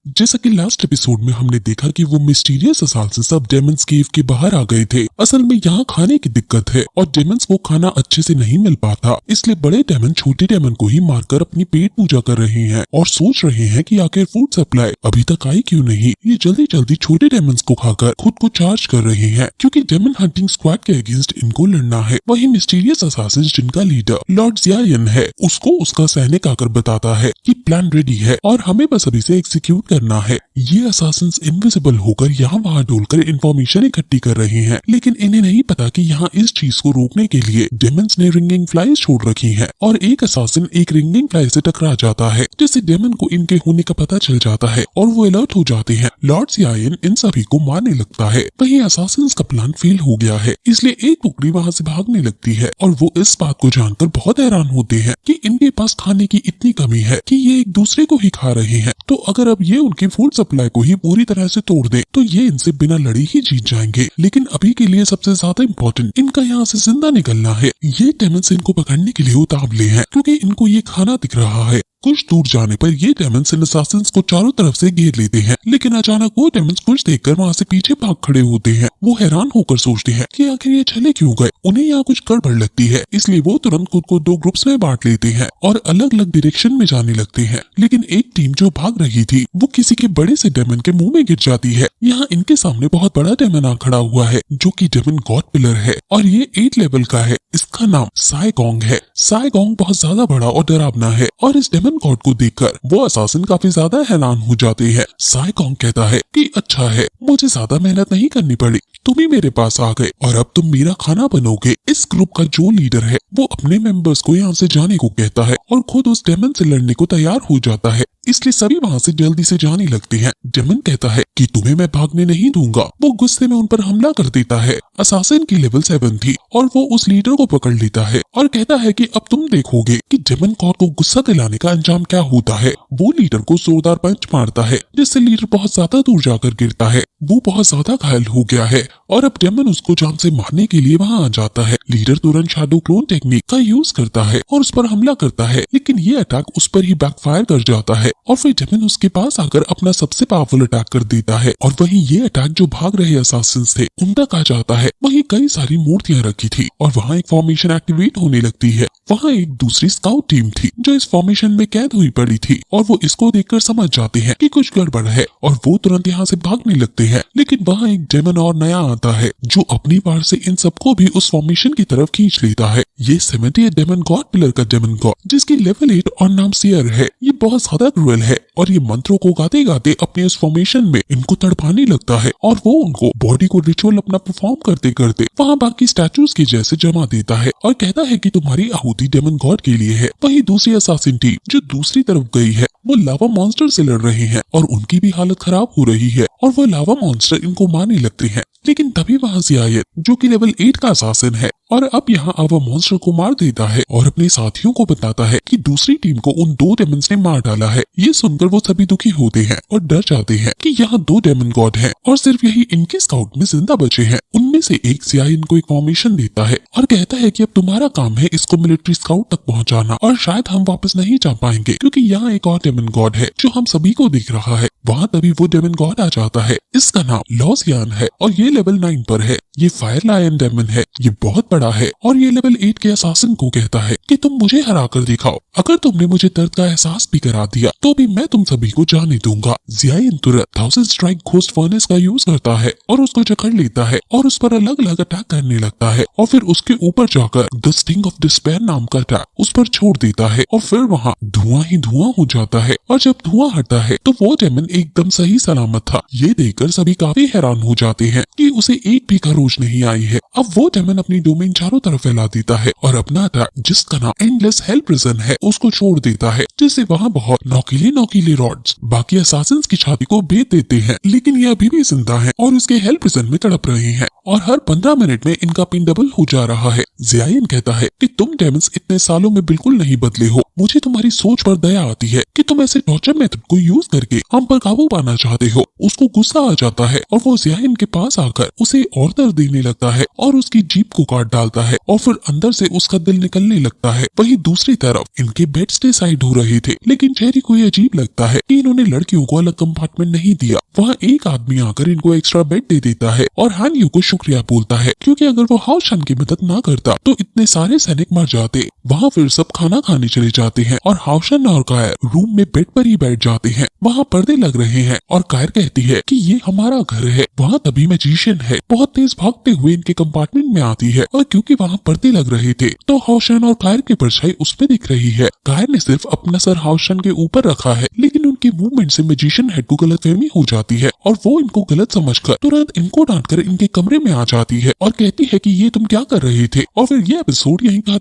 जैसा कि last episode में हमने देखा कि वो मिस्टीरियस असासिन सब डेमन्स केव के बाहर आ गए थे। असल में यहाँ खाने की दिक्कत है और डेमन्स को खाना अच्छे से नहीं मिल पाता, इसलिए बड़े डेमन छोटे डेमन को ही मारकर अपनी पेट पूजा कर रहे हैं और सोच रहे हैं कि आखिर फूड सप्लाई अभी तक आई क्यों नहीं। ये जल्दी जल्दी छोटे डेमन्स को खाकर खुद को चार्ज कर रहे हैं क्योंकि डेमन हंटिंग स्क्वाड के अगेंस्ट इनको लड़ना है। वही मिस्टीरियस असासिन जिनका लीडर लॉर्ड ज़ियायन है, उसको उसका सैनिक आकर बताता है कि प्लान रेडी है और हमें बस अभी से एग्जीक्यूट करना है। ये असासिन्स इनविजिबल होकर यहाँ वहाँ डोलकर इंफॉर्मेशन इकट्ठी कर रहे हैं, लेकिन इन्हें नहीं पता कि यहाँ इस चीज को रोकने के लिए डेमन्स ने रिंगिंग फ्लाइज छोड़ रखी हैं और एक असासिन एक रिंगिंग फ्लाई से टकरा जाता है, जिससे डेमन को इनके होने का पता चल जाता है और वो अलर्ट हो जाते हैं। लॉर्ड ज़ियायन इन सभी को मारने लगता है। वहीं असासिन्स का प्लान फेल हो गया है, इसलिए एक टुकड़ी वहाँ से भागने लगती है और वो इस बात को जानकर बहुत हैरान होते हैं कि इनके पास खाने की इतनी कमी है कि ये एक दूसरे को ही खा रहे हैं। तो अगर अब ये उनकी फूड सप्लाई को ही पूरी तरह से तोड़ दे तो ये इनसे बिना लड़े ही जीत जाएंगे। लेकिन अभी के लिए सबसे ज्यादा इम्पोर्टेंट इनका यहाँ से जिंदा निकलना है। ये डेमन्स इनको पकड़ने के लिए उतावले हैं क्योंकि इनको ये खाना दिख रहा है। कुछ दूर जाने पर ये डेमन्स इन असासिन्स को चारों तरफ से घेर लेते हैं, लेकिन अचानक वो डेमन्स कुछ देखकर वहाँ से पीछे भाग खड़े होते हैं। वो हैरान होकर सोचते हैं कि आखिर ये चले क्यों गए। उन्हें यहाँ कुछ गड़बड़ लगती है, इसलिए वो तुरंत खुद को दो ग्रुप्स में बांट लेते हैं और अलग अलग डायरेक्शन में जाने लगते हैं। लेकिन एक टीम जो भाग रही थी वो किसी के बड़े से डेमन के मुंह में गिर जाती है। यहाँ इनके सामने बहुत बड़ा डेमन आ खड़ा हुआ है जो कि डेमन गॉड पिलर है और ये 8 लेवल का है। इसका नाम साइगोंग है। साइगोंग बहुत ज्यादा बड़ा और डरावना है और इस डेमन गॉड को देखकर वो असासिन काफी ज्यादा हैरान हो जाते हैं। साइगोंग कहता है कि अच्छा है, मुझे ज्यादा मेहनत नहीं करनी पड़ी, तुम ही मेरे पास आ गए और अब तुम मेरा खाना बनोगे। इस ग्रुप का जो लीडर है वो अपने मेंबर्स को यहाँ से जाने को कहता है और खुद उस डेमन से लड़ने को तैयार हो जाता है, इसलिए सभी वहाँ से जल्दी से जाने लगते हैं। डेमन कहता है कि तुम्हें मैं भागने नहीं दूंगा। वो गुस्से में उन पर हमला कर देता है। असासिन की लेवल 7 थी और वो उस लीडर को पकड़ लेता है और कहता है कि अब तुम देखोगे कि डेमन गॉड को गुस्सा दिलाने का अंजाम क्या होता है। वो लीडर को जोरदार पंच मारता है जिससे लीडर बहुत ज्यादा दूर जाकर गिरता है। वो बहुत ज्यादा घायल हो गया है और अब डेमन उसको जान से मारने के लिए वहाँ आ जाता है। लीडर तुरंत शैडो क्लोन टेक्निक का यूज करता है और उस पर हमला करता है, लेकिन ये अटैक उस पर ही बैकफायर कर जाता है और फिर डेमन उसके पास आकर अपना सबसे पावरफुल अटैक कर देता है और वहीं ये अटैक जो भाग रहे असासिन्स थे उन तक आ जाता है। वहीं कई सारी मूर्तियां रखी थी और वहाँ एक फॉर्मेशन एक्टिवेट होने लगती है। वहाँ एक दूसरी स्काउट टीम थी जो इस फॉर्मेशन में कैद हुई पड़ी थी और वो इसको देखकर समझ जाते हैं कि कुछ गड़बड़ है और वो तुरंत यहाँ से भागने लगते हैं। लेकिन वहाँ एक डेमन और नया आता है जो अपनी बार से इन सबको भी उस फॉर्मेशन की तरफ खींच लेता है। ये 70 डेमन गॉड पिलर का डेमन गॉड जिसकी लेवल 8 और नाम सियर है। ये बहुत ज्यादा क्रूएल है और ये मंत्रों को गाते गाते अपने उस फॉर्मेशन में इनको तड़पाने लगता है और वो उनको बॉडी को रिचुअल अपना परफॉर्म करते करते वहाँ बाकी स्टैचूज के जैसे जमा देता है और कहता है कि तुम्हारी आहुति डेमन गॉड के लिए है। वही दूसरी असासिन टीम जो दूसरी तरफ गई है वो लावा मॉन्स्टर से लड़ रहे हैं और उनकी भी हालत खराब हो रही है और वो लावा मॉन्स्टर इनको मारने लगते हैं। लेकिन तभी वहाँ ज़ियायन जो कि लेवल 8 का असासिन है और अब यहाँ लावा मॉन्स्टर को मार देता है और अपने साथियों को बताता है कि दूसरी टीम को उन 2 डेमन्स ने मार डाला है। ये सुनकर वो सभी दुखी होते हैं और डर जाते हैं कि यहाँ 2 डेमन गॉड हैं और सिर्फ यही इनके स्काउट में जिंदा बचे हैं। उनमें से एक ज़ियायन को एक फॉर्मेशन देता है और कहता है कि अब तुम्हारा काम है इसको मिलिट्री स्काउट तक पहुँचाना और शायद हम वापस नहीं जा पाएंगे क्योंकि यहाँ एक और डेमन गॉड है जो हम सभी को दिख रहा है। वहाँ तभी वो डेमन गॉड आ जाता है। इसका नाम लॉज़ियान है और ये लेवल 9 पर है। ये फायर लायन डेमन है, ये बहुत बड़ा है और ये लेवल 8 के असासिन को कहता है कि तुम मुझे हरा कर दिखाओ। अगर तुमने मुझे दर्द का एहसास भी करा दिया तो भी मैं तुम सभी को जाने दूंगा। ज़ियायन तुरंत 1000 स्ट्राइक घोस्ट फर्नेस का यूज करता है और उसको जकड़ लेता है और उस पर अलग अलग अटैक करने लगता है और फिर उसके ऊपर जाकर द स्टिंग ऑफ डिस्पेयर नाम का अटैक उस पर छोड़ देता है और फिर वहाँ धुआं ही धुआं हो जाता है और जब धुआं हटता है तो वो डेमन एकदम सही सलामत था। ये देखकर सभी काफी हैरान हो जाते हैं कि उसे एक भी खरोच नहीं आई है। अब वो डेमन अपनी डोमेन चारों तरफ फैला देता है और अपना अटैक जिसका नाम एंडलेस हेल प्रिजन है उसको छोड़ देता है, जिससे वहाँ बहुत नोकीले रॉड्स बाकी असासिन्स की छाती को भेद देते हैं। लेकिन ये अभी भी जिंदा है और उसके हेल प्रिजन में तड़प रहे हैं और हर 15 मिनट में इनका पिन डबल हो जा रहा है। ज़ियायन कहता है कि तुम डेमन्स इतने सालों में बिल्कुल नहीं बदले हो मुझे तुम्हारी सोच पर दया आती है कि तुम ऐसे टॉर्चर मेथड को यूज करके हम पर काबू पाना चाहते हो। उसको गुस्सा आ जाता है और वो ज़ियान के पास आकर उसे और दर्द देने लगता है और उसकी जीभ को काट डालता है और फिर अंदर से उसका दिल निकलने लगता है। वहीं दूसरी तरफ इनके बेड्स डिसाइड हो रहे थे, लेकिन जेरी को ये अजीब लगता है कि इन्होंने लड़कियों को अलग कंपार्टमेंट नहीं दिया। वहाँ एक आदमी आकर इनको एक्स्ट्रा बेड दे देता है और हान यू को शुक्रिया बोलता है, क्योंकि अगर वो हाउ शन की मदद ना करता तो इतने सारे सैनिक मर जाते। वहाँ फिर सब खाना खाने चले जाते हैं और हाउ शन और कायर रूम में बेड पर ही बैठ जाते हैं। वहाँ पर्दे लग रहे हैं और कायर कहती है कि ये हमारा घर है। वहाँ तभी मैजिशियन है बहुत तेज भागते हुए इनके कंपार्टमेंट में आती है और क्योंकि वहाँ पर्दे लग रहे थे तो हाउशन और कायर की परछाई उसमें दिख रही है। कायर ने सिर्फ अपना सर हाउशन के ऊपर रखा है, लेकिन उनके मूवमेंट से मैजिशियन हेड को गलतफहमी हो जाती है और वो इनको गलत समझकर तुरंत इनको डांटकर इनके कमरे में आ जाती है और कहती है कि ये तुम क्या कर रहे थे। और फिर ये एपिसोड यहीं